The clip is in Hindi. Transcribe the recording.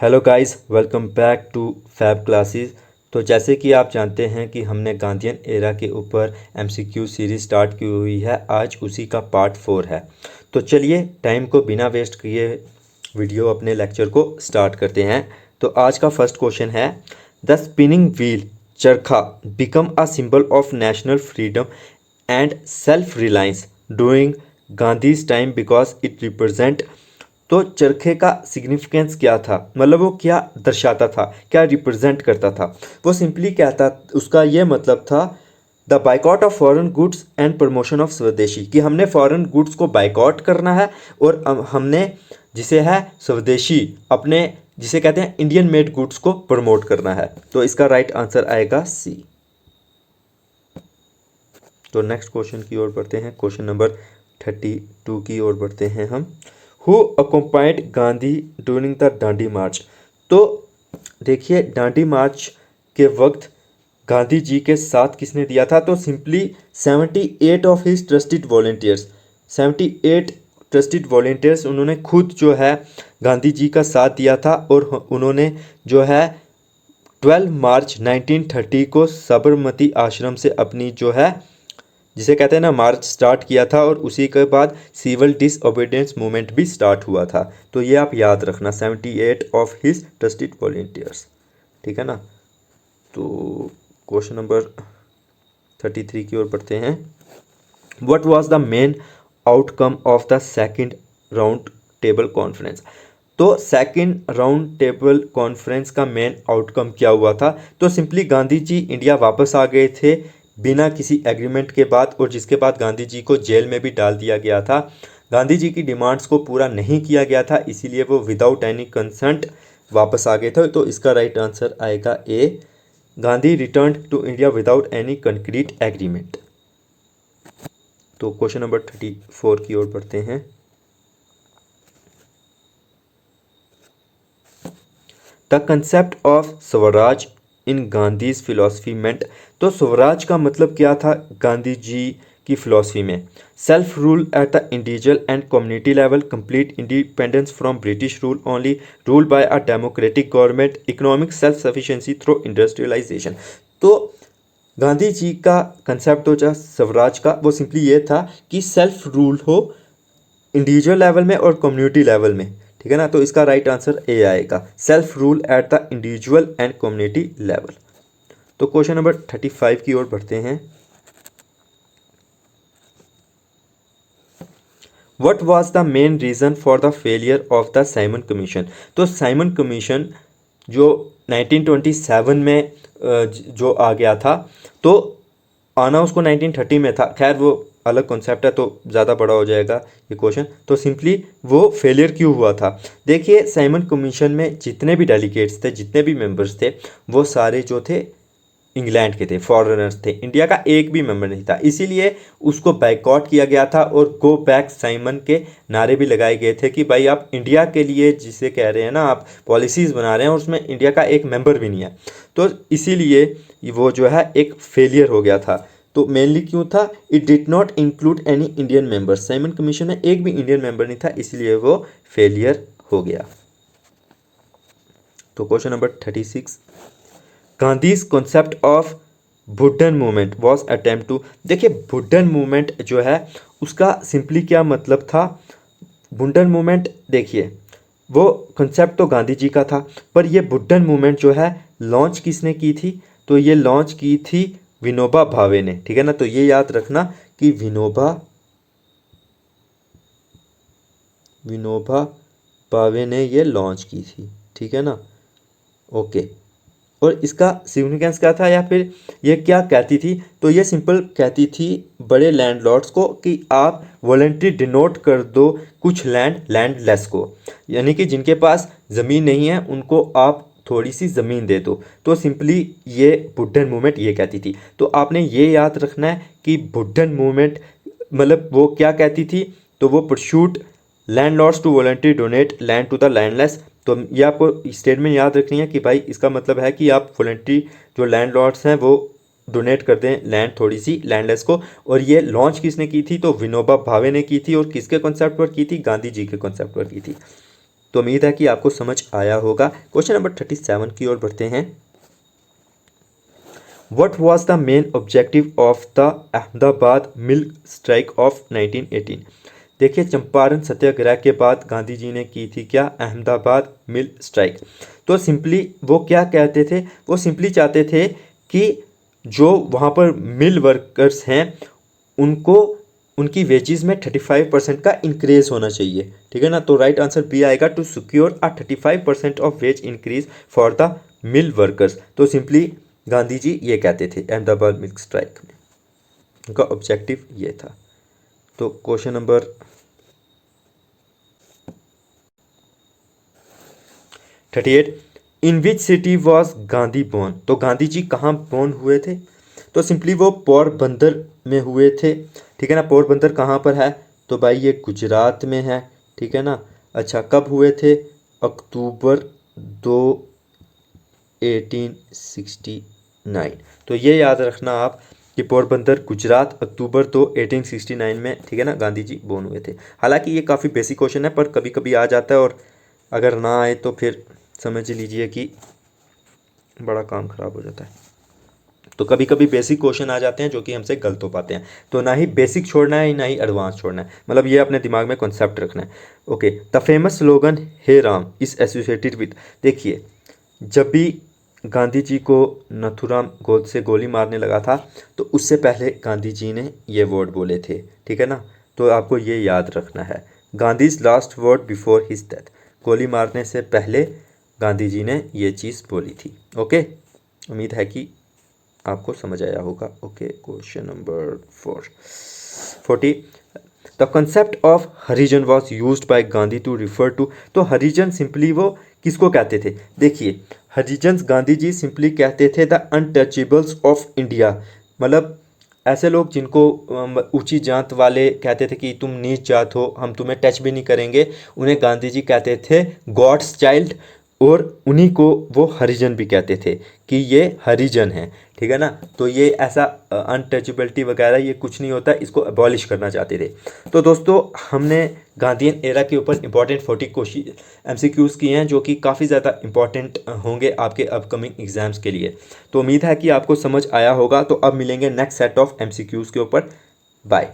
Hello guys, welcome back to Fab classes. तो जैसे कि आप जानते हैं कि हमने गांधीयन एरा के ऊपर एमसीक्यू सीरीज़ स्टार्ट की हुई है। आज उसी का पार्ट 4 है। तो चलिए टाइम को बिना वेस्ट किए वीडियो अपने लेक्चर को स्टार्ट करते हैं। तो आज का फर्स्ट क्वेश्चन है, द स्पिनिंग व्हील चरखा become a symbol of national freedom and self reliance during Gandhi's time because it represent. तो चरखे का सिग्निफिकेंस क्या था, मतलब वो क्या दर्शाता था, क्या रिप्रेजेंट करता था। वो सिंपली कहता, उसका ये मतलब था the boycott of foreign goods and promotion of स्वदेशी, कि हमने फॉरेन गुड्स को बाइकआउट करना है और हमने जिसे है स्वदेशी, अपने जिसे कहते हैं इंडियन मेड गुड्स को प्रमोट करना है। तो इसका राइट आंसर आएगा सी। तो नेक्स्ट क्वेश्चन की ओर बढ़ते हैं। क्वेश्चन नंबर 32 की ओर बढ़ते हैं हम। हु अकम्पाइड गांधी ड्यूरिंग द डांडी मार्च। तो देखिए, डांडी मार्च के वक्त गांधी जी के साथ किसने दिया था, तो simply 78 of his trusted volunteers, 78 trusted volunteers उन्होंने खुद जो है गांधी जी का साथ दिया था। और उन्होंने जो है 12 मार्च 1930 को साबरमती आश्रम से अपनी जो है जिसे कहते हैं ना मार्च स्टार्ट किया था, और उसी के बाद सिविल डिसओबीडियंस मूवमेंट भी स्टार्ट हुआ था। तो ये आप याद रखना, 78 ऑफ हिज ट्रस्टेड वॉलेंटियर्स, ठीक है ना। तो क्वेश्चन नंबर 33 की ओर बढ़ते हैं। What was the main outcome of the second round table conference. तो सेकंड राउंड टेबल कॉन्फ्रेंस का मेन आउटकम क्या हुआ था, तो सिंपली गांधी जी इंडिया वापस आ गए थे बिना किसी एग्रीमेंट के बाद, और जिसके बाद गांधी जी को जेल में भी डाल दिया गया था। गांधी जी की डिमांड्स को पूरा नहीं किया गया था, इसीलिए वो विदाउट एनी कंसेंट वापस आ गए थे। तो इसका राइट आंसर आएगा A, Gandhi return to India without any concrete agreement. तो क्वेश्चन नंबर 34 की ओर बढ़ते हैं। The concept of swaraj in Gandhi's philosophy मेंट। तो स्वराज का मतलब क्या था गांधी जी की फिलॉसफी में, self rule at the individual and community level, complete independence from British rule only, rule by a democratic government, economic self sufficiency through industrialisation. तो गांधी जी का कंसेप्ट हो जा स्वराज का, वो सिंपली ये था कि सेल्फ रूल हो इंडिविजुअल लेवल में और कम्युनिटी लेवल में, ठीक है ना। तो इसका राइट आंसर ए आएगा, self rule at the individual and community level. तो क्वेश्चन नंबर 35 की ओर बढ़ते हैं। What was the main reason for the failure of the Simon Commission. तो साइमन कमीशन जो 1927 में जो आ गया था, तो आना उसको 1930 में था। खैर वो अलग कॉन्सेप्ट है, तो ज़्यादा बड़ा हो जाएगा ये क्वेश्चन। तो सिंपली वो फेलियर क्यों हुआ था, देखिए साइमन कमीशन में जितने भी डेलीगेट्स थे, जितने भी मेंबर्स थे, वो सारे जो थे इंग्लैंड के थे, फॉरेनर्स थे, इंडिया का एक भी मेंबर नहीं था। इसीलिए उसको बैकआउट किया गया था, और गो बैक साइमन के नारे भी लगाए गए थे कि भाई आप इंडिया के लिए जिसे कह रहे हैं ना, आप पॉलिसीज़ बना रहे हैं, उसमें इंडिया का एक मेंबर भी नहीं है। तो इसीलिए वो जो है एक फेलियर हो गया था। तो मेनली क्यों था, it did not include any Indian member, Simon commission में एक भी इंडियन मेंबर नहीं था, इसलिए वो फेलियर हो गया। तो question number 36, Gandhi's concept of Bhoodan movement was attempt to. देखिए बुद्धन मूवमेंट जो है उसका सिंपली क्या मतलब था, बुद्धन मूवमेंट देखिए वो कॉन्सेप्ट तो गांधी जी का था, पर ये बुद्धन मूवमेंट जो है लॉन्च किसने की थी, तो ये लॉन्च की थी विनोबा भावे ने, ठीक है ना। तो ये याद रखना कि विनोबा भावे ने ये लॉन्च की थी, ठीक है ना। ओके, और इसका सिग्निफिकेंस क्या था, या फिर ये क्या कहती थी, तो ये सिंपल कहती थी बड़े लैंडलॉर्ड्स को कि आप वॉलेंट्री डिनोट कर दो कुछ लैंडलेस को, यानी कि जिनके पास ज़मीन नहीं है उनको आप थोड़ी सी ज़मीन दे दो। तो सिंपली ये बुद्धन मूवमेंट ये कहती थी। तो आपने ये याद रखना है कि बुद्धन मूवमेंट मतलब वो क्या कहती थी, तो वो persuade landlords to voluntary donate land to the landless. तो ये आपको स्टेटमेंट याद रखनी है कि भाई इसका मतलब है कि आप वॉलेंट्री जो लैंडलॉर्ड्स हैं वो डोनेट कर दें लैंड थोड़ी सी लैंडलेस को। और ये लॉन्च किसने की थी, तो विनोबा भावे ने की थी। और किसके कॉन्सेप्ट पर की थी, गांधी जी के कॉन्सेप्ट पर की थी। तो उम्मीद है कि आपको समझ आया होगा। क्वेश्चन नंबर 37 की ओर बढ़ते हैं। What was the main objective of the Ahmedabad milk strike off 1918? देखिए, चंपारण सत्याग्रह के बाद गांधी जी ने की थी क्या? Ahmedabad milk strike. तो सिंपली वो क्या कहते थे? वो सिंपली चाहते थे कि जो वहाँ पर मिल वर्कर्स हैं उनको उनकी वेजेस में 35% का इंक्रीज होना चाहिए। ठीक है ना? तो राइट आंसर बी आएगा, to secure a 35% of wage increase for the mill workers. तो सिंपली गांधी जी ये कहते थे अहमदाबाद मिल्क स्ट्राइक में, उनका ऑब्जेक्टिव ये था। तो question number 38, in which city was Gandhi born? तो गांधी जी कहाँ बोर्न हुए थे? तो सिंपली वो पोरबंदर में हुए थे। ठीक है ना? पोरबंदर कहाँ पर है? तो भाई ये गुजरात में है। ठीक है ना? अच्छा, कब हुए थे? अक्टूबर 2 1869। तो ये याद रखना आप कि पोरबंदर गुजरात, अक्टूबर 2 1869 में, ठीक है ना, गांधी जी बोर्न हुए थे। हालांकि ये काफ़ी बेसिक क्वेश्चन है पर कभी कभी आ जाता है, और अगर ना आए तो फिर समझ लीजिए कि बड़ा काम ख़राब हो जाता है। तो कभी कभी बेसिक क्वेश्चन आ जाते हैं जो कि हमसे गलत हो पाते हैं। तो ना ही बेसिक छोड़ना है ना ही एडवांस छोड़ना है, मतलब ये अपने दिमाग में कॉन्सेप्ट रखना है। ओके, द फेमस स्लोगन हे राम इज एसोसिएटेड विद। देखिए, जब भी गांधी जी को नथुराम गोडसे गोली मारने लगा था तो उससे पहले गांधी जी ने ये वर्ड बोले थे। ठीक है ना? तो आपको ये याद रखना है, Gandhi's last word before his death. गोली मारने से पहले गांधी जी ने ये चीज़ बोली थी। ओके, उम्मीद है कि आपको समझ आया होगा। Okay, question number 40, the concept of Harijan was use by Gandhi to refer to. तो हरिजन सिंपली वो किसको कहते थे? देखिए, हरिजन्स गांधी जी सिंपली कहते थे द अनटचेबल्स ऑफ इंडिया, मतलब ऐसे लोग जिनको ऊंची जात वाले कहते थे कि तुम नीच जात हो, हम तुम्हें टच भी नहीं करेंगे, उन्हें गांधी जी कहते थे गॉड्स चाइल्ड, और उन्हीं को वो हरिजन भी कहते थे कि ये हरिजन हैं। ठीक है ना? तो ये ऐसा अनटचेबिलिटी वगैरह ये कुछ नहीं होता, इसको अबॉलिश करना चाहते थे। तो दोस्तों, हमने गांधीयन एरा के ऊपर इंपॉर्टेंट 40 क्वेश्चन MCQs किए हैं जो कि काफ़ी ज़्यादा इंपॉर्टेंट होंगे आपके अपकमिंग एग्जाम्स के लिए। तो उम्मीद है कि आपको समझ आया होगा। तो अब मिलेंगे नेक्स्ट सेट ऑफ MCQs के ऊपर। बाय।